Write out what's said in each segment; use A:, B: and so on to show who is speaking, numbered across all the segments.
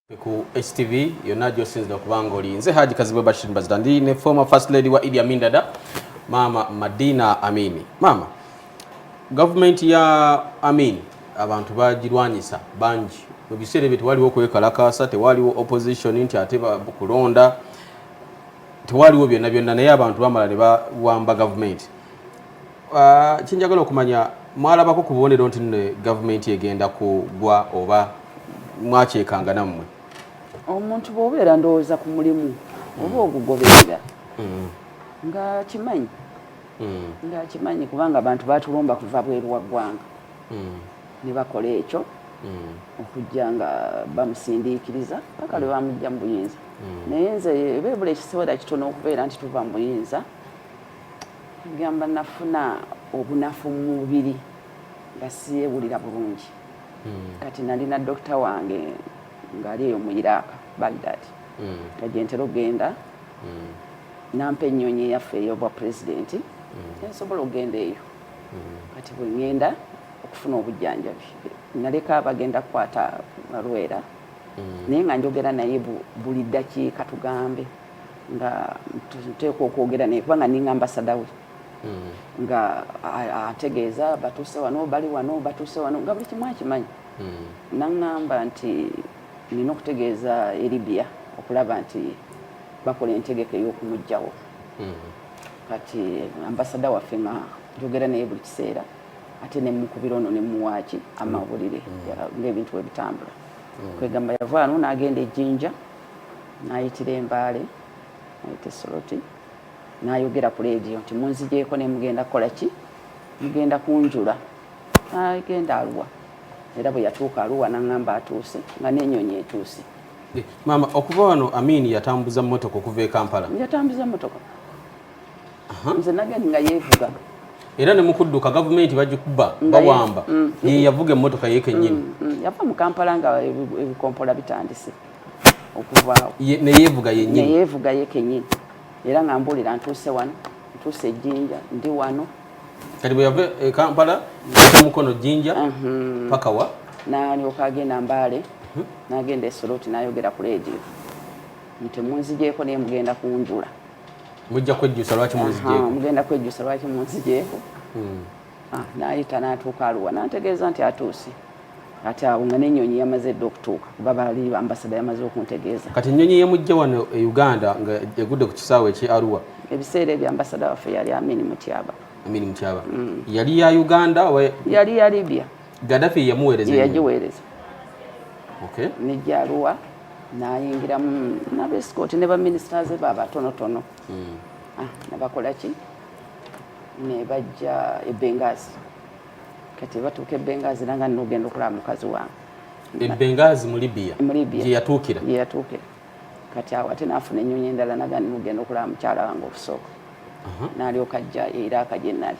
A: Ku HTV yonna gyosinzira kubanga oli nze Haji Kazibwe Bashir Mbazida ndi ne former first lady wa Idi Amin Dada Mama Madina Amini. Mama, government ya Amin abantu bagirwanyisa bangi mu biseera bye tewaliwo kwekalakasa, tewaliwo opposition nti ate kulonda, tewaliwo byonna naye abantu bamala ne bawamba government. Kinjagala okumanya mwalabako ku bubonero nti government egenda kugwa oba mwakyekanga nammwe?
B: Omuntu bw'obeera ndowooza ku mulimu oba ogugoberera nga kimanyi kubanga abantu batulumba kuva bweru wa ggwanga ne bakola ekyo okujja nga bamusindiikiriza paka lwe bamujja mu buyinza. Naye nze beebula ekiseera kitono okubeera nti tuva mu buyinza gamba nafuna obunafu mu mubiri nga siyeewulira bulungi. Kati nalina dokita wange ng'ali eyo mu Iraq, Baghdad. Kati ntera ogenda nampa ennyonyi eyaffe ey'obwa pulezidenti nsobola okugenda eyo. Kati bwe ŋŋenda okufuna obujjanjabi naleka abagenda kukwata Lwera naye nga njogera naye buli ddakiika tugambe nga nteekwa okwogera naye kubanga ninga ambasada we nga ategeeza batuuse wano bali wano batuuse wano nga buli kimu akimanyi. Naŋŋamba nti nina okutegeeza Libya okulaba nti bakola entegeka ey'okumuggyawo. Kati ambasada waffe nga njogera naye buli kiseera ate ne mukubira ono ne muwaaki amawulire ng'ebintu we bitambula. Kwegamba yava wano n'agenda e Jinja n'ayitira Embaale n'ayita Soroti n'ayogera ku leediyo nti munzigyeko ne mugenda kukola ki? Mugenda kunjula. N'agenda Arua. Era bwe yatuuka Arua n'aŋŋamba atuuse nga n'ennyonyi etuuse.
A: Mama, okuva wano Amin yatambuza mmotoka okuva e Kampala?
B: Yatambuza mmotoka. Nze nagenda nga yeevuga.
A: Era ne mukudduka gavumenti bagikuba bawamba ye yavuga emmotoka ye kennyini?
B: Yava mu Kampala nga ebikompola bitandise okuvaawo.
A: Ne yeevuga yennyini?
B: Ne yeevuga ye kennyini. Era nga mbuulira ntuuse wano, ntuuse e Jinja, ndi wano.
A: Kati bwe yava e Kampala yata mukono Jinja paka wa? N'alyoka agenda Mbaale n'agenda e Soroti n'ayogera ku leediyo nti munzigyeko naye mugenda kunjula. Mujja kwejjusa lwaki munzigyeko?
B: Mugenda kwejjusa lwaki munzigyeko. N'ayita n'atuuka Arua n'antegeeza nti atuuse. Ate awo nga n'ennyonyi yamaze dda okutuuka kuba bali ambasada yamaze okuntegeeza. Kati
A: ennyonyi yemujja wano e Uganda nga egudde ku kisaawe ekye Arua?
B: Ebiseera ebyo ambasada waffe yali Amin Mutyaba.
A: Amin Mutyaba. Yali ya Uganda oba
B: yali ya Libya?
A: Gaddafi yamuweereza?
B: Yagiweereza.
A: Okay.
B: Nejja Arua n'ayingiramu n'abeesikooti ne baminisita ze babatonotono. Ne bakola ki? Ne bajja e Benghazi. Kati batuuka e Benghazi nanga n'ogenda okulaba mukazi wange.
A: E Benghazi mu Libya?
B: Mu Libya.
A: Gye yatuukira?
B: Gye yatuukira. Kati awo ate n'afuna ennyonyi endala naga n'ogenda okulaba mukyala wange okusooka. N'alyoka ajja e Iraq gye nnali.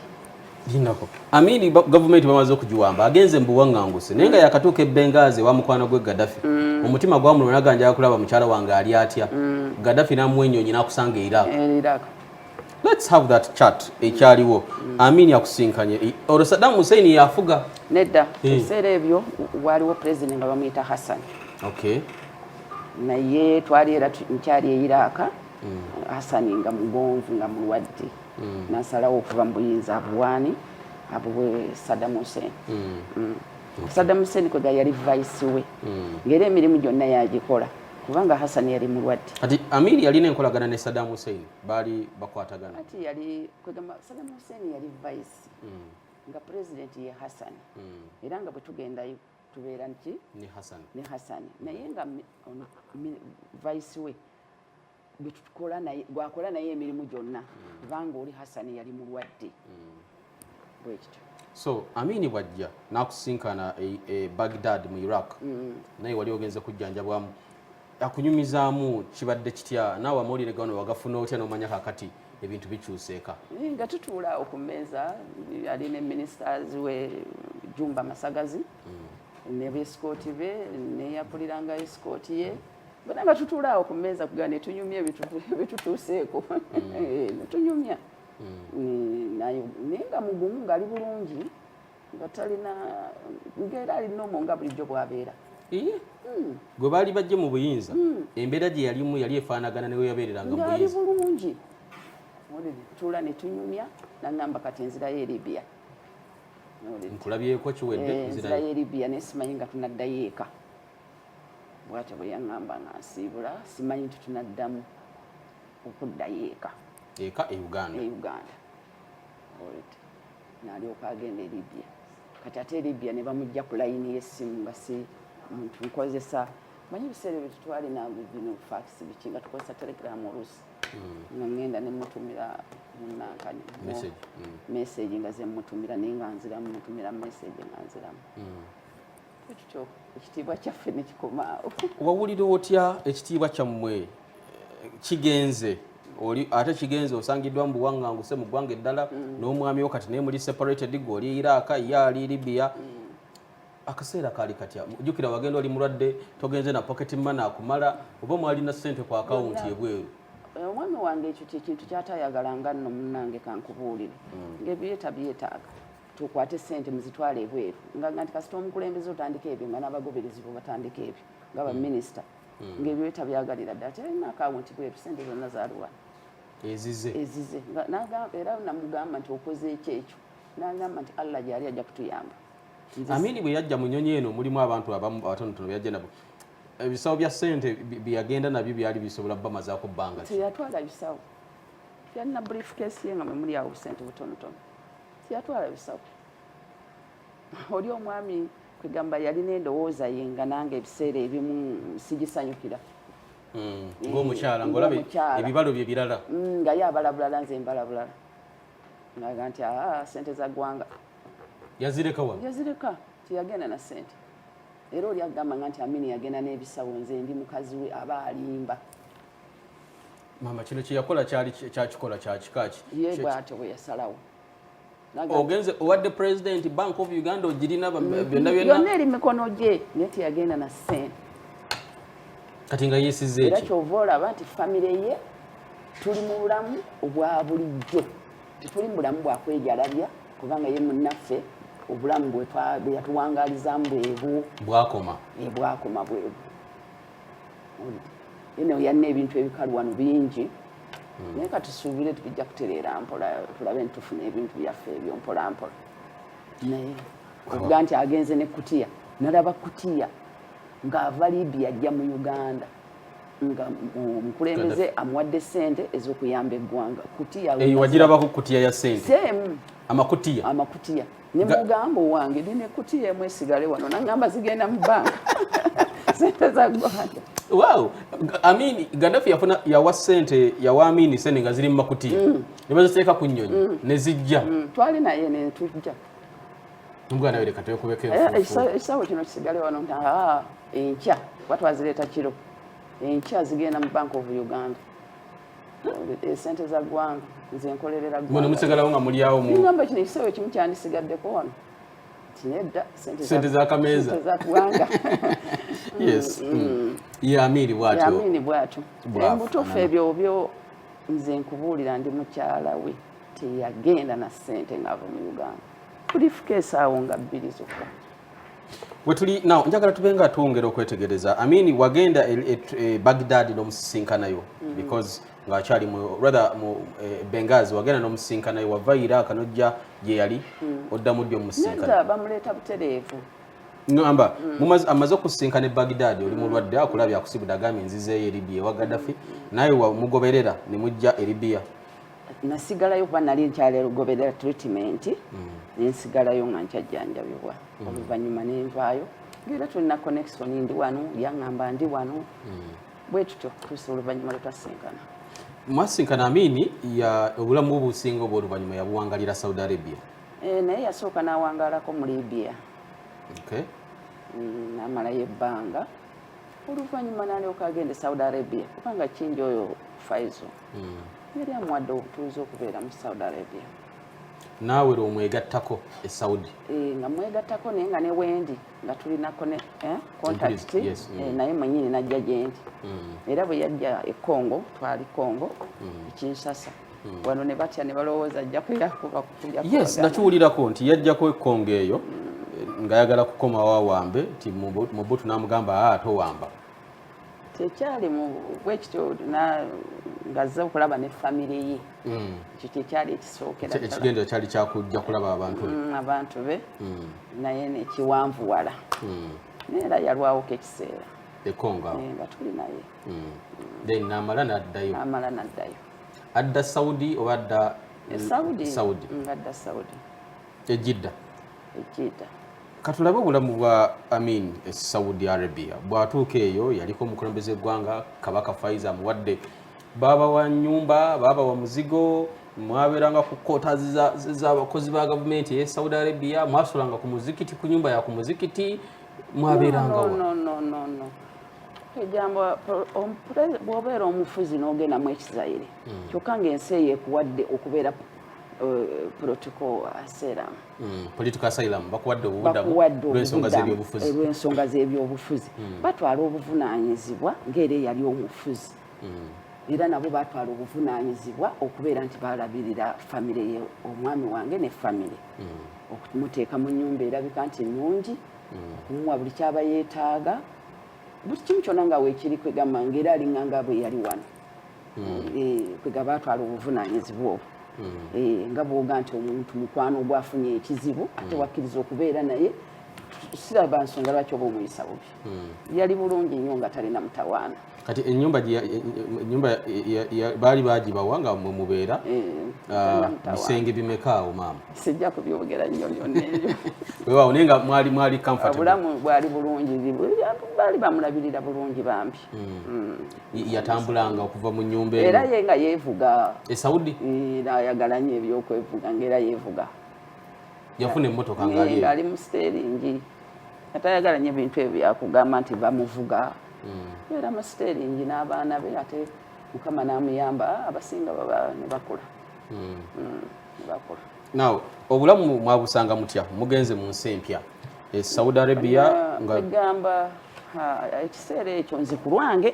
A: Jinako. Amin gavumenti bamaze okugiwamba agenze mu buwaŋŋanguse naye nga yakatuuka e Benghazi wa mukwano gwe Gaddafi. Omutima gwamuluma naga njagala kulaba mukyala wange ali atya. Gaddafi n'amuwa ennyonyi n'akusanga e Iraq. Let's have that chat ekyaliwo. Amin yakusinkanye olwo Saddam Hussein yafuga?
B: Nedda. Ebiseera ebyo waliwo pulezidenti nga bamuyita Hassan.
A: Okay.
B: Naye twali era nkyali e Iraq. Hassan nga mugonvu nga mulwadde. N'asalawo okuva mu buyinza abuwaani abuwe Saddam Hussein. Saddam Hussein kwega yali vice we. Ng'era emirimu gyonna yagikola kubanga Hassan yali mulwadde.
A: Kati Amin yalina enkolagana ne Saddam Hussein baali bakwatagana?
B: Kati yali kwegamba Saddam Hussein yali vice nga president ye Hassan. Era nga bwe tugendayo tubeera nki
A: ne Hassan.
B: Naye nga vice we gwakola naye emirimu gyonna kubanga oli Hassan yali mulwadde. Bwekityo.
A: So Amin bwajja n'akusinkana e Baghdad mu Iraq naye wali ogenze kujjanjabwamu akunyumizaamu kibadde kitya naawe amawulire gano wagafuna otya n'omanya kakati ebintu bikyuseeka?
B: Nga tutuula awo ku mmeeza yali ne ministers we Jumba Masagazi ne beesikooti be neyapuliranga esikooti ye bonna nga tutuula awo ku mmeeza kugaa ne tunyumya ebitutuuseeko ne tunyumya naye nga mugumu ng'ali bulungi nga talina ng'era alina omo nga bulijjo bw'abeera.
A: gwe baali bajje mu buyinza embeera gye yalimu yali efaanagana ne we yabeereranga mu buyinza
B: ngali bulungi tuula ne tunyumya nangamba kati nzirayo e Libya
A: nkulabyeko kiwedde
B: nzirayo e Libya naye simanyi nga tunaddayo eka bwatyo bwe yaŋŋamba nga nsiibula simanyi nti tunaddamu okuddayo eka
A: e Uganda
B: n'alyoka agenda e Libya kati ate e Libya ne bamujja ku layini y'essimu nga si muntu nkozesa manyi ebiseera ebyo tetwalina bino fax biki nga tukozesa telegram oluusi nga ŋŋenda ne mutumira munankani message nga ze mutumira naye nga nziramu mutumira message nga nziramu tutyo ekitiibwa kyaffe ne kikomaawo.
A: Wawulira otya ekitiibwa kyammwe kigenze ate kigenze osangiddwa mu buwaŋŋanguse mu ggwanga eddala n'omwami wo kati naye muli separated gweoli Iraq ye ali Libya akaseera kaali katya jjukira wagenda oli mulwadde togenze na pocket money akumala oba mwalina ssente ku akawunti ebweru
B: omwami wange ekyo kyekintu kyatayagalanga nno munnange kankubuulire ng'ebyetaaga tukwate ssente muzitwale ebweru nga nti kasita omukulembeze otandika ebyo nga n'abagoberezi bo batandika ebyo nga baminisita ng'ebyo etabyagalira ddala terina akawunti bweru ssente zonna zaaliwa ezize era namugamba nti okoze ekyo n'agamba nti Allah gyali ajja kutuyamba.
A: Amini bwe yajja mu nnyonyi eno mulimu abantu abamu abatonotono byajja nabo ebisawo bya ssente byagenda nabyo byali bisobola bamazaako bbanga
B: teyatwala bisawo yalina briefcase ye nga mwe muli awo busente butonotono teyatwala bisawo oli omwami kwegamba yalina endowooza ye nga nange ebiseera ebimu sigisanyukira
A: ng'omukyala ng'olaba ebibalo bye birala
B: nga ye abala bulala nze mbala bulala ngaga nti ssente za ggwanga
A: yazireka wa
B: yazireka teyagenda na ssente era oli agamba nti Amini yagenda n'ebisawo nze ndi mukazi we aba alimba
A: mama kino kyeyakola kyakikola kyakikaki
B: ye bw'atyo bwe yasalawo
A: ogenze owadde president Bank of Uganda ogirina byonna
B: eri mikono gye naye teyagenda na ssente
A: kati nga yeesize
B: era kyova olaba nti famire ye tuli mu bulamu obwa bulijjo tetuli mu bulamu bwakwejalabya kubanga ye munnaffe obulamu bwe yatuwangalizamu bwebu
A: bwakoma
B: bwebu yene yalina ebintu ebikalu wano bingi naye katusuubire tubijja kutereera mpola tulabe nti tufuna ebintu byaffe ebyo mpola mpola naye okuga nti agenze ne kutiya nalaba kutiya ng'ava Libya ajja mu Uganda nga omukulembeze amuwadde ssente ez'okuyamba eggwanga kutiya
A: wagirabako kutiya ya ssente amakutiya ne mugamba owange nina ekutiya emu esigale wano nangamba zigenda mu banka ssente za ggwanga. Wow, Amini Gaddafi yawa ssente yawa Amini ssente nga ziri mu makutiya ne baziteeka ku nnyonyi ne zijja
B: twali naye ne tujja
A: omuganda wereka twekubeko
B: ekisawo kino kisigale wano nti enkya kuba twazireeta kiro enkya zigenda mu Bank of Uganda ssente za ggwanga nze nkolerera
A: ggwanga musigalawo nga muli awo
B: ngamba kino ekisawo ekimu kyandisigaddeko wano tinedda
A: ssente za kameeza
B: za ggwanga
A: yes ye Amini
B: bw'atyo embutuufu ebyo byo nze nkubuulira ndi mukyala we teyagenda na ssente ng'ava mu Uganda briefcase awo nga bbiri zokka
A: wetuli naw njagala tube nga twongera okwetegereza Amini wagenda Baghdad n'omusisinkanayo because ng'akyali mu Benghazi wagenda n'omusisinkanayo wava Iraq n'ojja gye yali oddamu ddi omusisinkana
B: bamuleeta butereevu
A: ngamba amaze okusisinkana e Baghdad oli mulwadde akulabya akusibudde agambye nzizeeyo e Libya ewa Gaddafi naye mugoberera ne mujja e Libya
B: nasigalayo kuba nali nkyalegoberera treatment nensigalayo nga nkyajjanjabibwa oluvannyuma nenvaayo ngera tulina connection ndi wano yaŋŋamba ndi wano bwe tutyo tuusa oluvannyuma lwetwasinkana
A: mwasinkana Amini obulamu bwe businga obwo oluvannyuma yabuwangalira Saudi Arabia
B: naye yasooka n'awangalako mu Libya n'amalayo ebbanga oluvannyuma n'alyoka agenda Saudi Arabia kubanga kingi oyo Faizo yali amuwadde obutuuzi okubeera mu Saudi Arabia
A: naawe lwomwegattako e Saudi
B: nga mwegattako naye nga ne wendi nga tulina contact naye mwenyini najja gyendi era bwe yajja e Congo twali Congo Kinshasa wano ne batya ne balowooza ajja kuyakuba
A: yes nakiwulirako nti yajjako e Congo eyo ngayagala kukoma wawambe ti Mobutu namugamba ate owamba
B: tekyali mu bwekityo ngazze okulaba ne famire ye ekyo kyekyali ekisookera
A: ekigendero kyali kyakujja kulaba
B: abantu be naye nekiwanvuwala neera yalwawoko ekiseera
A: ekonga
B: nga tuli naye
A: then namala n'addayo adda Saudi oba adda Saudi
B: adda Saudi
A: Ejidda katulabe obulamu bwa Amin Saudi Arabia bwatuuka eyo yaliko omukulembeze eggwanga Kabaka Faiza amuwadde baba wa nyumba baba wa muzigo mwaberanga ku kota z'abakozi ba gavumenti e Saudi Arabia mwasulanga ku muzikiti ku nyumba ya ku muzikiti mwaberanga
B: no ejambo bw'obeera omufuzi n'ogenda mu ekizaire kyokka ng'ensi eyo ekuwadde okubeera
A: political asylum bakuwadde obubudamu
B: lw'ensonga z'ebyobufuzi batwala obuvunaanyizibwa ng'era eyali omufuzi era nabo batwala obuvunaanyizibwa okubeera nti balabirira famire ye omwami wange ne famire okumuteeka mu nnyumba erabika nti nnungi okumuwa buli kyaba yeetaaga buli kimu kyonna nga weekiri kwegamba ng'era alinganga bwe yali wano kwega batwala obuvunaanyizibwa obwo nga bwoga nti omuntu mukwano ogwafunye ekizibu ate wakkiriza okubeera naye siraba nsonga lwaki oba omuyisa bubi yali bulungi nnyo nga talina mutawaana
A: kati ennyumba baali bagibawa nga mwe mubeera bisenge bimekaawo maama
B: sijja kubyogera nnyo byonna ebyo
A: weewaawo naye nga mwali comfortable
B: obulamu bwali bulungi baali bamulabirira bulungi bambi
A: yatambulanga okuva mu nnyumba
B: era ye nga yeevuga
A: Saudi
B: ayagala nnyo ebyokwevuga ngaera yeevuga
A: yafuna emmotoka
B: ngaali mu steeringi atayagala nnyo ebintu ebyo byakugamba nti bamuvuga era mu steeringi n'abaana be ate Mukama n'amuyamba abasinga baba ne bakula
A: now obulamu mwabusanga mutya mugenze mu nsi empya Saudi Arabia
B: nga egamba ekiseera ekyo nze ku lwange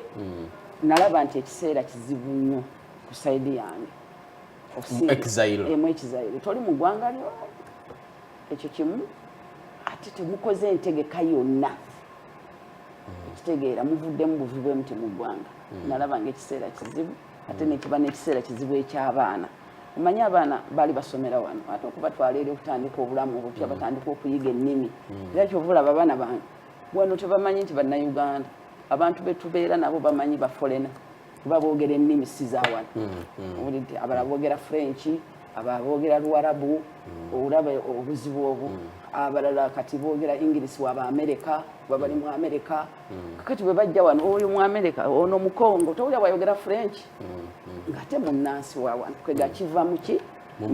B: nalaba nti ekiseera kizibu nnyo ku saidi yange ekizaire toli mu ggwanga lyo ekyo kimu ate temukoze entegeka yonna ekitegeera muvuddemu buvi bwe muti mu ggwanga nalaba ng'ekiseera kizibu ate nekiba n'ekiseera kizibu eky'abaana omanyi abaana baali basomera wano ate okubatwala eri okutandika obulamu obupya batandika okuyiga ennimi era kyova olaba abaana bange wano tebamanyi nti bannayuganda abantu betubeera nabo bamanyi bafolena kuba boogera ennimi si za wano owulidde abalala boogera French abalala boogera Luwarabu olaba obuzibu obwo abalala kati boogera English waba America babali mu America kakati bwe bajja wano oyo mu America ono mu Congo towulira bayogera French ngate munnansi wa wano kwega kiva muki mu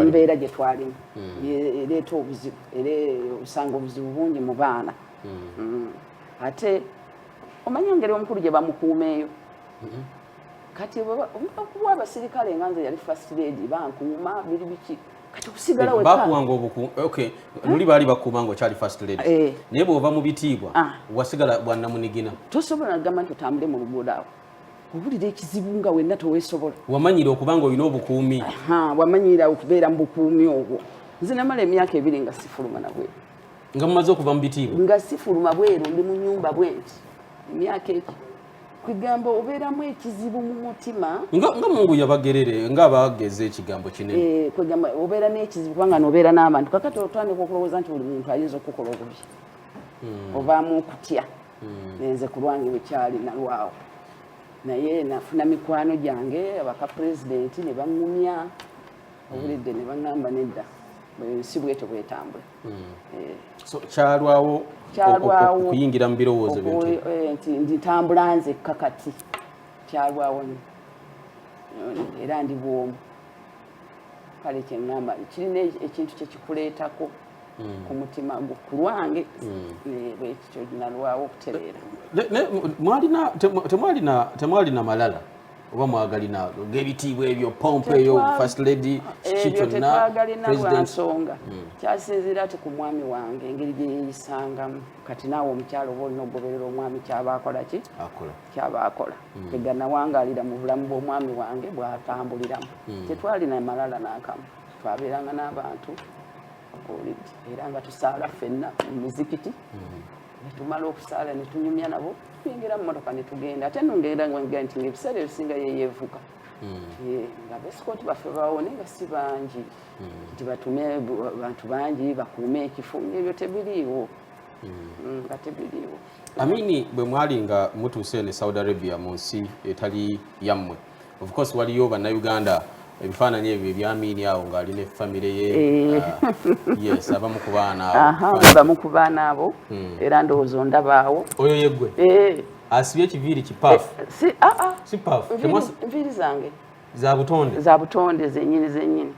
B: mbeera gye twalimu ereeta obuzibu era osanga obuzibu bungi mu baana ate omanyi engeri omukulu gye bamukuumeeyo kati okuba abasirikale nga nze yali first lady bankuuma biri biki kati okusigala
A: bakuwanga obukuuma okay luli baali bakuuma nga okyali first lady naye bw'ova mu bitiibwa wasigala bwannamunigina
B: tosobola nagamba nti otambule mu luguudo awo owulira ekizibu nga wenna toweesobola
A: wamanyira okuba nga olina obukuumi
B: wamanyira okubeera mu bukuumi obwo nze namala emyaka 2 nga sifuluma nabweru
A: nga mumaze okuva mu bitiibwa
B: nga sifuluma bweru ndi mu nnyumba bwenti emyaka eki kwegamba obeeramu ekizibu mu mutima
A: nga Mungu yabagerere nga bageze ekigambo kinene
B: kwegamba obeera n'ekizibu kubanga n'obeera n'abantu kakati otandika okulowooza nti buli muntu ayinza okukola obubi ovaamu okutya nenze ku lwange bwekyali nalwawo naye nafuna mikwano gyange abaka pulezidenti ne baŋŋumya obulidde ne baŋŋamba nedda si bwetyo bwetambula
A: kyalwawo okuyingira mu birowoozo
B: nti ntambula nze kakati kyalwawo era ndi bwomu kale kyeŋŋamba kirina ekintu kyekikuleetako ku mutima gwo ku lwange bwekityo nalwawo okutereera
A: temwalina malala oba mwagalina ng'ebitiibwa ebyo pompe eyo first lady kiki kyonna
B: nsonga kyasinziira ati ku mwami wange engeri gye yeeyisangamu kati naawe omukyalo oba olina okugoberera omwami kyaba akola ki kyaba akola ega nawangaalira mu bulamu bw'omwami wange bw'atambuliramu tetwalina malala n'akamu twabeeranga n'abantu era nga tusaala ffenna mu mizikiti ne tumala okusaala ne tunyumya nabo tuyingira mu motoka ne tugenda ate nongera nti ng'ebiseera ebisinga yeyeevuga nga besikoti baffe bawone nga si bangi nti batume bantu bangi bakuume ekifo ebyo tebiriiwo nga tebiriiwo.
A: Amini bwe mwali nga mutuuse ne Saudi Arabia mu nsi etali yammwe, of course waliyo bannayuganda ebifaananyi ebyo ebya Amini awo ng'ali ne famire ye yes abamu ku baana
B: bamu ku baana abo era ndowooza ndabaawo
A: oyo yeggwe asibye ekiviiri kipaafu si paafu
B: nviiri zange
A: za
B: butonde zennyini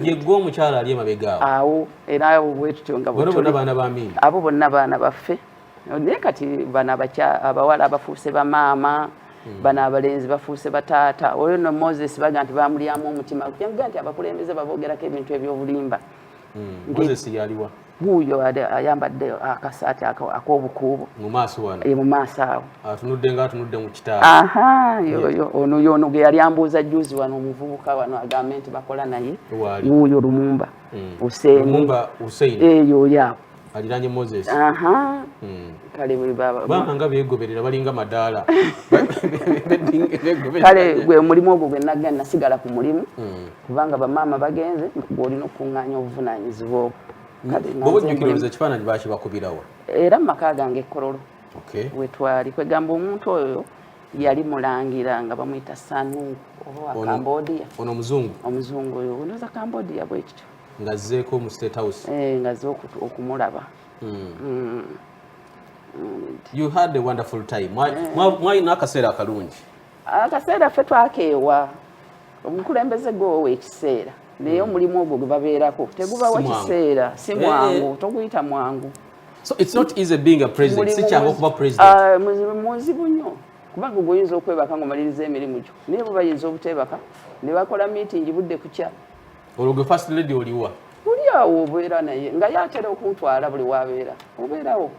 A: yeggwe omukyala ali emabega
B: awo era awo bwetutyo nga
A: bonna baana ba Amini
B: abo bonna baana baffe naye kati bano abawala abafuuse bamaama bano abalenzi bafuuse bataata oyo no Moses baga nti bamulyamu omutima kujangaa nti abakulembeze baboogerako ebintu ebyobulimba.
A: Moses yaliwa
B: guyo ayambadde akasaati ak'obukuubo
A: mu maaso wano
B: mu maaso awo
A: atunudde mu kitaawe
B: ono ge yali ambuuza juzi wano omuvubuka wano agambe nti bakola naye guyo Lumumba Hussein eyo yawo
A: aliranye Moses
B: kale
A: baba nga beegoberera balinga madaala
B: kale gwe mulimu ogwo gwe nasigala ku mulimu kubanga bamaama bagenze gw'olina okukuŋŋaanya obuvunaanyizibwa obwo.
A: Bw'ojjukiririza ekifaananyi bakibakubirawa
B: era mu maka gange Kololo we twali kwegamba omuntu oyo yali mulangira nga bamuyita Sanu oba Cambodia
A: ono
B: omuzungu oyo onoza Cambodia bwe kityo
A: ngazzeeko mu State House
B: ngazze okumulaba.
A: You had a wonderful time. Mwalina akaseera akalungi?
B: Akaseera ffe twakeewa omukulembeze gwowa ekiseera naye omulimu ogwo gwe babeerako tegubawa kiseera si mwangu toguyita mwangu.
A: So it's not easy being a president. Si kyangu okuba president.
B: Muzibu nnyo kubanga goyinza okwebaka ng'omaliriza emirimu gyo naye bo bayinza obuteebaka ne bakola meeting budde kukya.
A: Olwo gwe first lady oliwa?
B: Oli awo obeera naye nga yatera okuntwala buli wabeera obeerawo.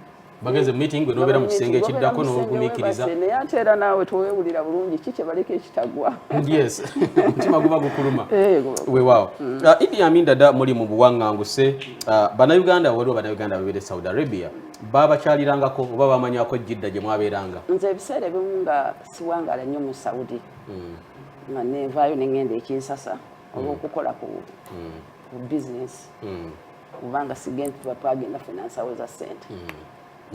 A: Bageze meeting gwe nobeera mu kisenge ekiddako n'ogumiikiriza.
B: Naye ate era naawe towewulira bulungi ki kye baleka ekitagwa.
A: Yes, omutima guba gukuluma. Weewaawo. Idi Amin Dada muli mu buwaŋŋanguse bannayuganda waliwo bannayuganda babeera Saudi Arabia baabakyalirangako oba bamanyako Jidda gye mwabeeranga?
B: Nze ebiseera ebimu nga siwangaala nnyo mu Saudi nga nenvaayo ne ŋŋenda e Kinsasa olw'okukola ku bizinesi kubanga sigenda twagenda ffe nansawo za ssente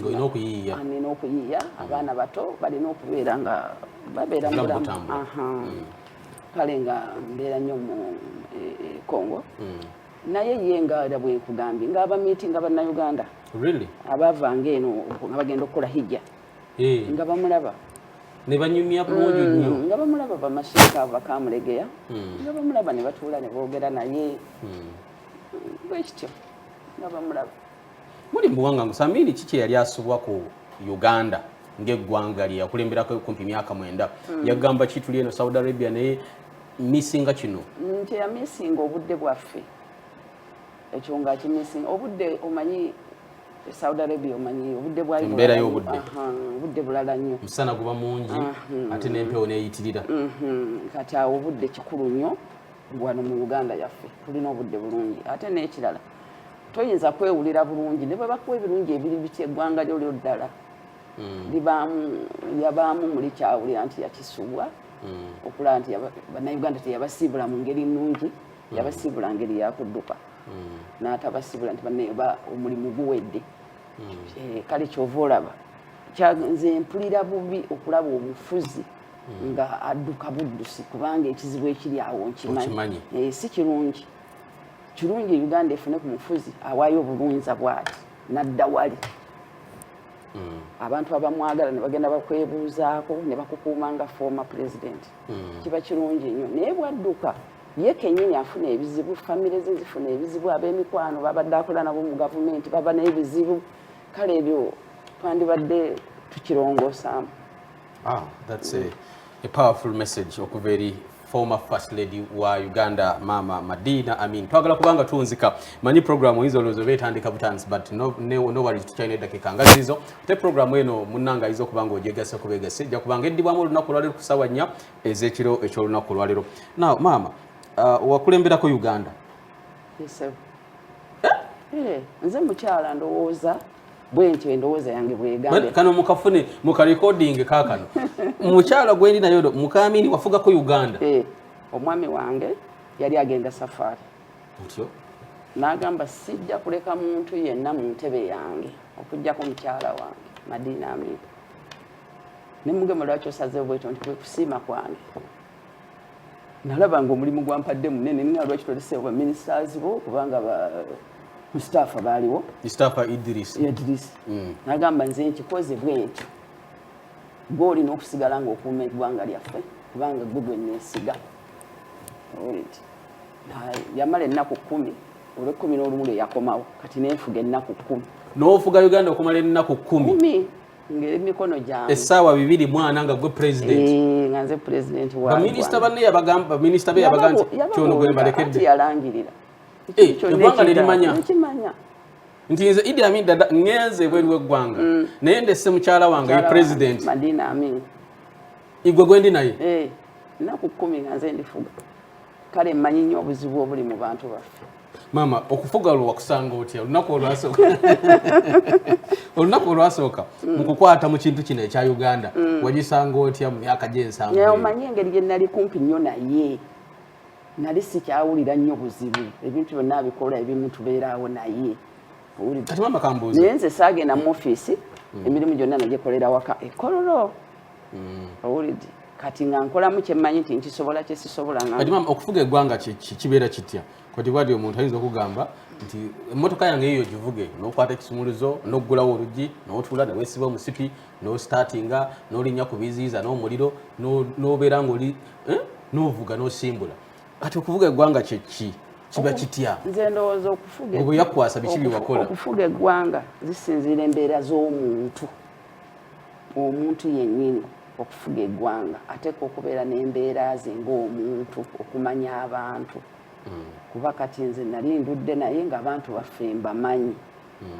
A: ng'olina okuyiiya
B: nina okuyiiya abaana bato balina okubeera nga babeera mulamu kale nga mbeera nnyo mu Congo naye ye nga bwe nkugambye ng'abamiitinga bannayuganda abaavanga eno nga bagenda okukola hijja nga bamulaba
A: ne banyumya bulungi nnyo
B: nga bamulaba bamasheeka bakamulegeya nga bamulaba ne batuula ne boogera naye bwekityo nga bamulaba.
A: Muli mu buwaŋŋanguse Amini kiki yali asubwa ku Uganda ng'eggwanga lye yakulemberako kumpi myaka 9 yagamba kituli eno Saudi Arabia naye misinga kino
B: nti yamisinga obudde bwaffe ekyo nga kimisinga obudde omanyi Saudi Arabia omanyi obudde bwa
A: embeera y'obudde
B: obudde bulala nnyo
A: musana guba mungi ate n'empewo neeyitirira
B: kati awo obudde kikulu nnyo wano mu Uganda yaffe tulina obudde bulungi ate n'ekirala toyinza kwewulira bulungi ne bwe bakuwa ebirungi ebiri biti eggwanga lyo ddala yabaamu muli kyawulira nti yakisubwa okulaba nti bannayuganda teyabasiibula mu ngeri nnungi yabasiibula ngeri yakudduka n'atabasiibula nti baneba omulimu guwedde kale kyova olaba nze mpulira bubi okulaba omufuzi nga adduka buddusi kubanga ekizibu ekiri awo nkimanyi si kirungi. Kirungi Uganda efune ku mufuzi awaayo obulunza bwati nadda wali abantu abamwagala ne bagenda bakwebuuzaako ne bakukuuma nga former president kiba kirungi nnyo naye bwadduka ye kennyini afuna ebizibu famire ze zifuna ebizibu ab'emikwano babadde akola nabo mu gavumenti baba n'ebizibu kale ebyo twandibadde tukirongosaamu.
A: That's a powerful message okuva eri former first lady wa Uganda Mama Madina Amin. Twagala kubanga tunzika manyi program hizo lozo betandika butanzi but no worries tuchaine dakika ngazizo te program eno munanga hizo kubanga ojegase kubegase ja kubanga edibwa mu lunaku lwalero kusawanya ezekiro ekyo lunaku lwalero. Now mama wakulembera ko Uganda.
B: Yes sir. nze mukyala ndowooza bwentyo endowooza yange bwegambe
A: kano mukafune mukarecording kakano mukyala gwendi nayo Mukamini wafugako Uganda
B: omwami wange yali agenda safari
A: ntyo
B: n'agamba sijja kuleka muntu yenna mu ntebe yange okujjako mukyala wange Madina Amini ne mugema lwaki osazeewo bwetyo nti kwe kusiima kwange nalaba ng'omulimu gwampadde munene nina lwaki toleseewo baministers bo kubanga Mustafa baaliwo
A: Mustafa Idris
B: n'agamba nze nkikoze bwentyo gwe olina okusigala ng'okuuma eggwanga lyaffe kubanga gwe gwe neesiga yamala ennaku 10 olw'ekkumi n'olumu yakomawo kati nenfuga ennaku 10
A: n'ofuga Uganda okumala ennaku 10
B: ng'emikono gyange
A: essaawa 2 mwana nga gwe president
B: nga nze president wa
A: baminisita banne yabagamba minisita be yabaga nti kyono gwe mbalekede
B: yalangirira
A: eggwanga nerimanya nti nze Idi Amin Dada ngenze bweru w'eggwanga naye ndesse mukyala wange ye president
B: Madina Amin
A: igwe gwendi naye
B: ennaku 10 nga nze ndifuga kale mmanyi nnyo obuzibu obuli mu bantu baffe
A: mama okufuga lwo wakusanga otya olunaku olwasooka mukukwata mu kintu kino ekya Uganda wagisanga otya mu myaka gy'ensanvu
B: omanyi engeri gye nali kumpi nnyo naye nali sikyawulira nnyo buzibu ebintu byonna abikola ebimu tubeeraawo naye
A: kati mama kambuuza
B: naye nze saagenda mu ofiisi emirimu gyonna nagyekolera waka ekololo owulidde kati nga nkolamu kyemmanyi nti nkisobola kyesisobola
A: kati mama okufuga eggwanga kibeera kitya kati bwadi omuntu ayinza okugamba nti emmotoka yange eyo givuge n'okwata ekisumuluzo n'oggulawo oluggi n'otuula ne weesiba omusipi n'ostartinga n'olinnya ku biziiza n'omuliro n'obeera ng'oli n'ovuga n'osimbula kati okuvuga eggwanga kyeki kiba kitya
B: nze ndowooza okufuga
A: obwe yakwasa biki byewakola
B: okufuga eggwanga zisinziira embeera z'omuntu omuntu yennyini okufuga eggwanga ateeka okubeera n'embeera ze ng'omuntu okumanya abantu kuba kati nze nali ndudde naye ng'abantu baffe mbamanyi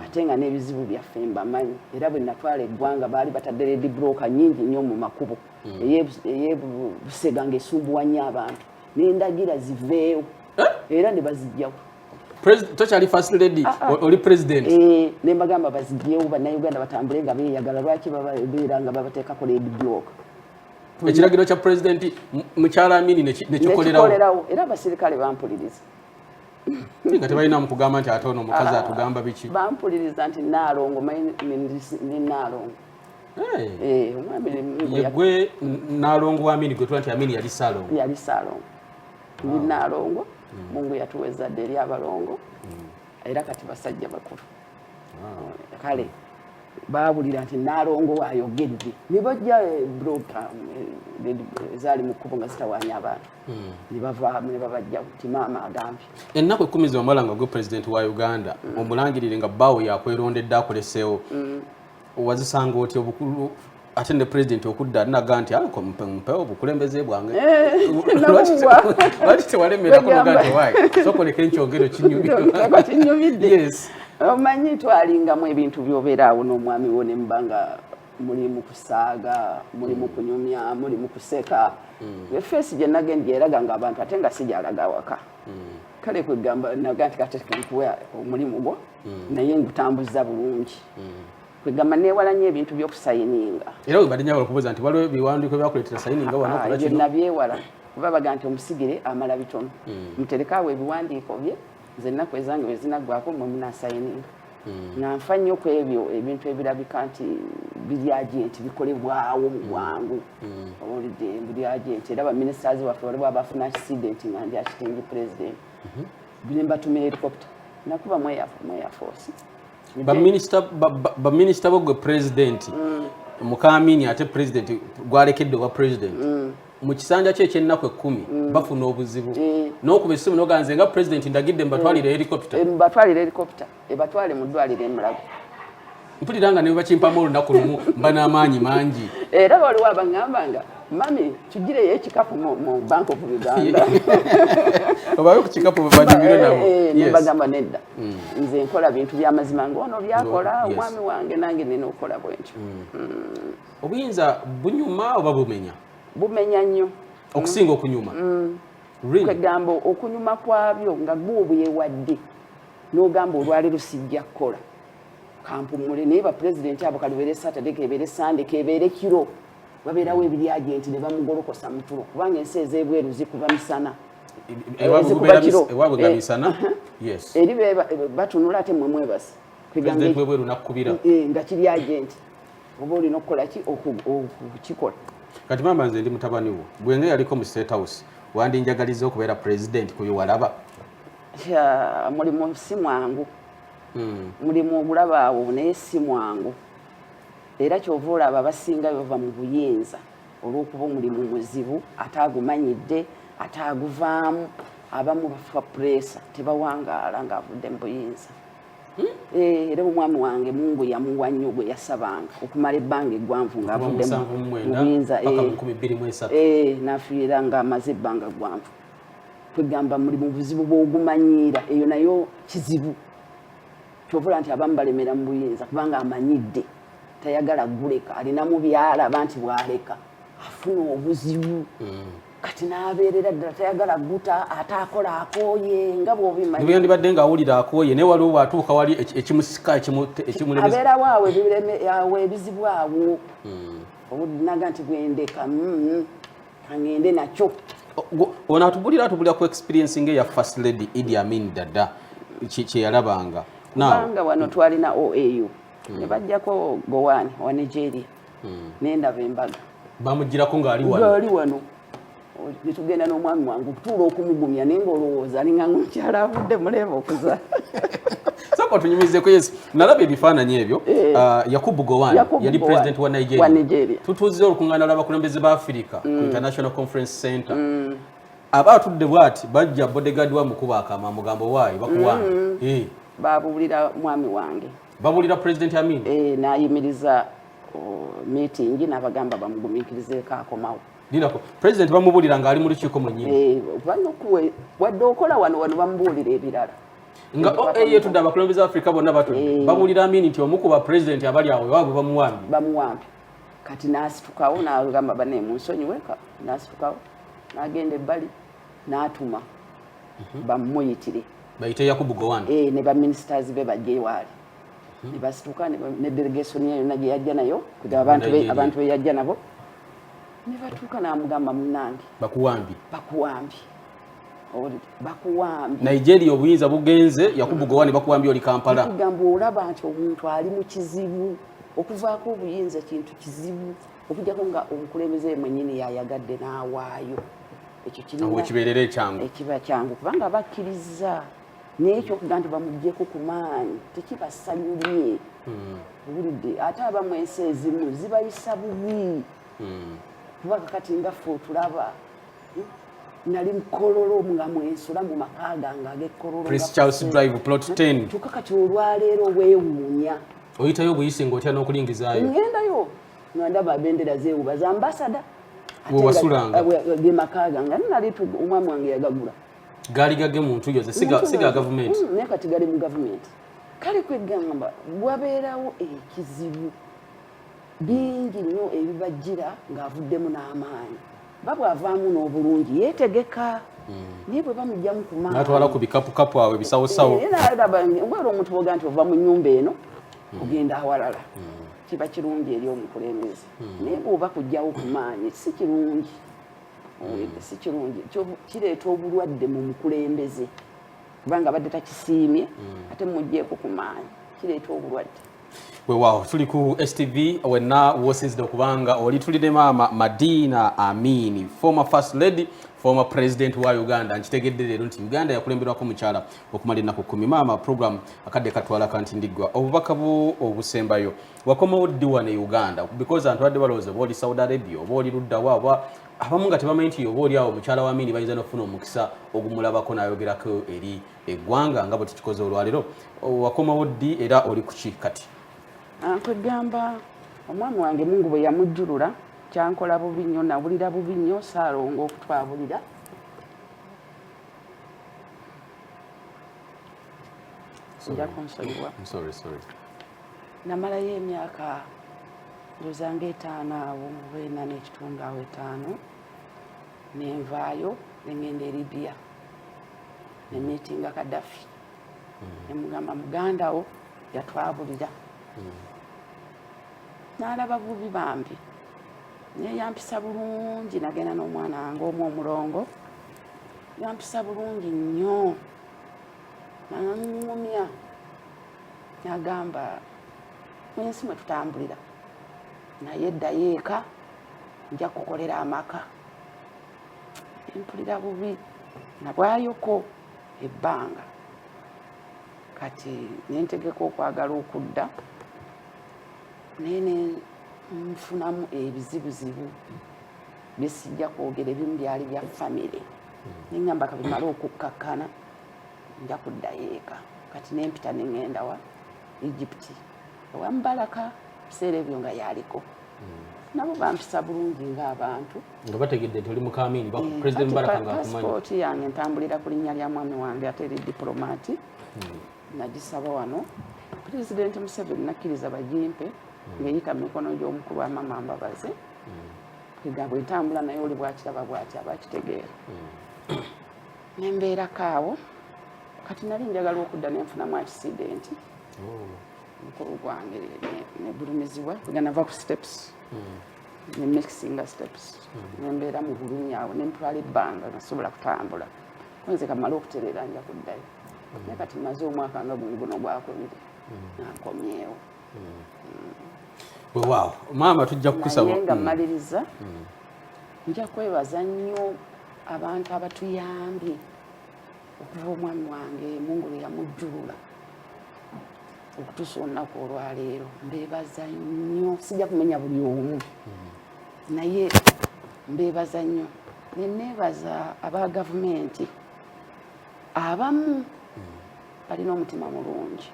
B: ate nga n'ebizibu byaffe mbamanyi era bwe natwala eggwanga baali batadde redi broka nnyingi nnyo mu makubo ey'Busega ng'esumbuwa nnyo abantu n'endagira ziveewo era ne bazijjawo
A: tokyali first lady oli president
B: ne mbagamba bazijjewo bannayuganda batambule nga beeyagala lwaki babeera nga babateekako redi block
A: ekiragiro kya president mukyala Amini nekikolerawo
B: era abasirikale bampuliriza
A: nga tebalinamu kugamba nti ate ono omukazi atugamba biki
B: bampuliriza nti Naalongo ni Naalongo
A: yegwe Naalongo wa Amini gwe nti Amini yali Saalongo
B: ni Naalongo Mungu yatuweza dde eri abalongo era kati basajja bakulu kale baabulira nti Naalongo waayogedde ne bajja broka zaali mu kkubo nga zitawaanya abantu ne babajja ti maama agambye
A: ennaku 10 z'omala nga gwe president wa Uganda omulangirire nga bbaawo yakwerondedde akoleseewo wazisanga otya obukulu ate ne president okudda naga nti mpewo obukulembeze bwange lwaki tewalemerako noga nti waayi sokoleka enkyogero kinyumidde
B: omanyi twalingamu ebintu by'obeeraawo n'omwami wo ne mubanga muli mu kusaaga muli mu kunyumya muli mu kuseka efeesi gye nagendye eraga nga abantu ate nga sigyalaga waka kale kwegamba naga nti kate nkuwa omulimu gwo naye ngutambuza bulungi kwegamba neewala nnyo ebintu by'okusayininga
A: era webadde nyagala okubuuza nti waliwo ebiwandiiko byakuleetera sayininga wano
B: ebyo nabyewala kuba baga nti omusigire amala bitono muterekaawo ebiwandiiko bye nze ennaku ezange bwe zinaggwako mwe munaasayininga nga nfa nnyo ku ebyo ebintu ebirabika nti biri agenti bikolebwawo mu bwangu owulidde biri agenti era baministers baffe waliwo abafuna accident nga ndi akitingi president bine mbatumira helicopter nakuba mu Air Force
A: baminisita bogwe president Mukamini ate president gwalekedde wa president mu kisanja kye ekyennaku 10 bafuna obuzibu n'okuba essimu noganze nga president ndagidde mbatwalire
B: helicopter ebatwale mu ddwaliro emulago
A: mpulira nga ne bakimpamu olunaku lumu mba n'amaanyi mangi
B: era waliwo abaŋŋamba nga mami tugireyo ekikapu mu Bank of Uganda
A: obawe ku kikapu banyumire nabo
B: nebagamba nedda nze nkola bintu by'amazima ng'ono byakola omwami wange nange nina okukola bwentyo
A: obuyinza bunyuma oba
B: bumenya nnyo
A: okusinga okunyuma
B: kwegamba okunyuma kwabyo nga gwe obuyewadde n'ogamba olwaleero sijja kukola kampumule naye ba president abo kalibeere Saturday kebeere Sunday kebeere kiro babeerawo ebiri agenti ne bamugolokosa mutulo kubanga ensi ez'ebweru zikuba misana
A: ewabwe misana yes
B: eri batunula ate mwe mwebasi
A: president webweru nakubira
B: nga kiri agenti oba olina okukola ki okukikola
A: kati mama nze ndi mutabani wo bwenge yaliko mu State House wandinjagaliza okubeera president kuyo walaba
B: mulimu si mwangu mulimu ogulaba awo naye si mwangu era kyova olaba abasinga bava mu buyinza olw'okuba omulimu muzibu ate agumanyidde ate aguvaamu abamu bafa puresa tebawangaala ng'avudde mu buyinza era omwami wange Mungu yamuwa nnyo gwe yasabanga okumala ebbanga eggwanvu ng'avudde mu buyinza n'afiira ng'amaze ebbanga ggwanvu kwegamba mulimu buzibu bw'ogumanyiira eyo nayo kizibu kyovula nti abamu balemera mu buyinza kubanga amanyidde tayagala guleka alinamu byalaba nti bwaleka afuna obuzibu kati n'abeerera ddala tayagala guta ate akola akooye nga bw'obimanyi
A: yandibadde ng'awulira akooye naye waliwo bw'atuuka wali ekimusika ekimulemesa
B: abeerawo awo ebizibu awo obudinaga nti bwendeka kangende nakyo
A: ono atubulira ku experience ng'eya First Lady Idi Amin Dada kyeyalabanga
B: kubanga wano twalina OAU ne bajjako Gowani wa Nigeria nendaba embaga
A: bamugirako ng'ali
B: wano netugenda n'omwami wange okutuula okumugumya naye ng'olowooza alinga mukyala avudde muleeba okuzaala
A: sako tunyumizeko yesu nalaba ebifaananyi ebyo Yakubu Gowani yali president wa Nigeria tutuuzize olukuŋŋaana lw'abakulembeze ba Africa ku International Conference Center aba atudde bw'ati bajja bodyguard wa mukuba akama mugambo waayo bakuwanga
B: babuulira mwami wange
A: babuulira president Amin
B: n'ayimiriza meeting n'abagamba bamugumiikirizeeko akomawo
A: dinako president bamubuulira ng'ali mu lukiiko mwennyini
B: wadde okola wano bamubuulira ebirala
A: nga OAU tudde abakulembeze ba Africa bonna batudde babuulira Amin nti omu ku ba president abali awo ewaabwe
B: bamuwambye kati n'asitukawo n'agamba banne munsonyiweka n'asitukawo n'agenda ebbali n'atuma bamuyitire
A: bayite Yakubu Gowani
B: ne ba ministers be bajje waali ne basituka ne delegation yonna gye yajja nayo kugira abantu be yajja nabo ne batuuka n'amugamba munnange bakuwambi
A: Nigeria obuyinza bugenze Yakubu Gowani bakuwambi oli Kampala
B: kugamba olaba nti omuntu ali mu kizibu okuvaako obuyinza kintu kizibu okujjako nga omukulembeze mwennyini yayagadde n'awaayo ekyo
A: kibeerera ekyangu
B: ekiba kyangu kubanga bakkiriza n'ekyo okuga nti bamuggyeko ku maanyi tekibasanyulye obulidde ate abamu ensi ezimu zibayisa bubi kuba kakati nga ffe otulaba nali mukololo nga mwensula mu maka gange ag'ekkololo
A: Prince Charles Drive plot 10
B: kyokka kati olwaleero weewuunya
A: oyitayo obuyise ng'otya n'okulingizaayo
B: ngendayo nga ndaba bendera zeewuba za ambasada
A: wewasulanga
B: ge maka gange nali omwami wange yagagula
A: gaali gage muntu yoze siga gavumenti
B: naye kati gali mu gavumenti kale kwegamba bwabeerawo ekizibu bingi nnyo ebibajjira ng'avuddemu n'amaanyi babwavaamu n'obulungi yeetegeka naye bwe bamugjamu ku maanyi
A: n'atwala ku bikapukapu awo ebisawosawo
B: mbwera omuntu boga nti ova mu nnyumba eno ogenda awalala kiba kirungi eri omukulembeze naye bw'oba kujjawo ku maanyi si kirungi si kirungi kireeta obulwadde mu mukulembeze kubanga abadde takisiimye ate mugjeeko ku maanyi kireeta obulwadde
A: weewaawo tuli ku STV wenna wosinzidde okubanga oli tulire maama Madina Amin former first lady former president wa Uganda nkitegedde leero nti Uganda yakulemberwako mukyala okumala ennaku 10 maama program akadde katwala kanti ndiggwa obubaka obusembayo wakomawo ddi wano e Uganda because abantu badde balowooza booli Saudi Arabia oba oli luddawo abamu nga tebamanyi nti oba oli awo mukyala wa Amin bayinza n'okufuna omukisa ogumulabako n'ayogerako eri eggwanga nga bwe tukikoze olwaleero wakomawo ddi era oli ku ki kati
B: kwegamba omwami wange Mungu bwe yamujjulula kyankola bubi nnyo nawulira bubi nnyo saalonga okutwabulira nja konsolibwa namalayo emyaka ndozanga 5 awo oba 4 n'ekitundu awo 5 nenvaayo nengenda e Libya ne meetinga Gaddafi nemugamba muganda wo yatwabulira n'alaba bubi bambi naye yampisa bulungi nagenda n'omwana wange omu omulongo yampisa bulungi nnyo naŋŋumya nagamba mwensi mwe tutambulira naye eddayo eka nja kukolera amaka empulira bubi nabwayoko ebbanga kati nentegeka okwagala okudda naye nfunamu ebizibuzibu byesijja kwogera ebimu byali bya famire neŋŋamba kabimala okukkakkana nja kuddayo eka kati nempita neŋŋenda wa Egypt ewamubalaka biseera ebyo nga yaliko nabo bampisa bulungi ng'abantu
A: nga bategedde nti oli mukamini president Mubaraka ng'akumanyi
B: passport yange ntambulira ku linnya lya mwami wange ate eri diplomati nagisaba wano president Museveni nakkiriza bagimpe ng'eyika mu mikono gy'omukulu wa mama Mbabazi nga bwe ntambula naye oli bwakiraba bw'ati abakitegeera nembeerako awo kati nali njagala okudda nenfunamu accident mukulu gwange negulumizibwa nga nava ku steps ne mixinga steps nembeera mu bulumi awo nentwala ebbanga nasobola kutambula nze kamala okutereera nja kuddayo naye kati maze omwaka nga guno gwakomire nankomyewo
A: wow maama tujja kukusaba
B: naye nga mmaliriza nja kwebaza nnyo abantu abatuyambye okuva omwami wange Mungu lwe yamujjulula okutuusa olunaku olwaleero mbeebaza nnyo sijja kumenya buli omu naye mbeebaza nnyo neneebaza aba gavumenti abamu balina omutima mulungi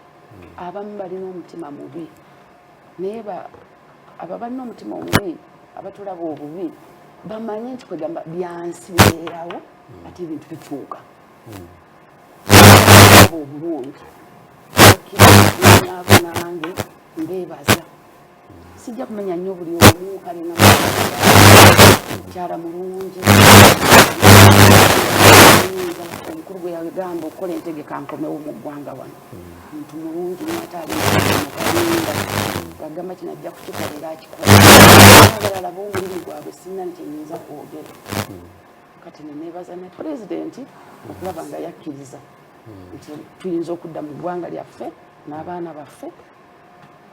B: abamu balina omutima mubi naye aba balina omutima omubi abatulaba obubi bamanye nti kwegamba byansi bibeerawo ate ebintu bikyuka obulungi naabo nange mbeebaza sijja kumenya nnyo buli omu kalina mukyala mulungi omukulu gwe yagamba okukola entegeka nkomewo mu ggwanga wano muntu mulungi nataalimukalinda agamba kino ajja kukikolera akikola abalala b'omulimu gwabwe sinna ntenyinza kwogera kati neneebaza ne pulezidenti okulaba nga yakkiriza nti tuyinza okudda mu ggwanga lyaffe n'abaana baffe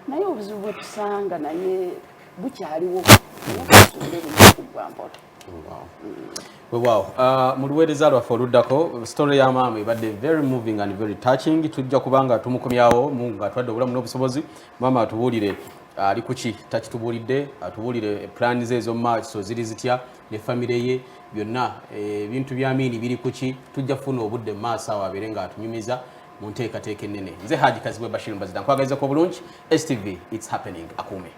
B: naye obuzibu bwe tusanga naye bukyaliwo naye olunaku gwa mpola.
A: Wow. Mu luweereza lwaffe oluddako story ya maama ebadde very moving and very touching. Tujja kubanga tumukomyawo Mungu atwadde obulamu n'obusobozi. Maama atubuulire ali kuki takitubuulidde, atubuulire plans ezo maaso ziri zitya ne family ye byonna ebintu bya Amini biri kuki. Tujja kufuna obudde maaso awo abeere nga atunyumiza mu nteekateeka ennene. Nze Haji Kazibwe Bashir Mbazida nkwagaliza ko bulungi. STV, it's happening. Akume.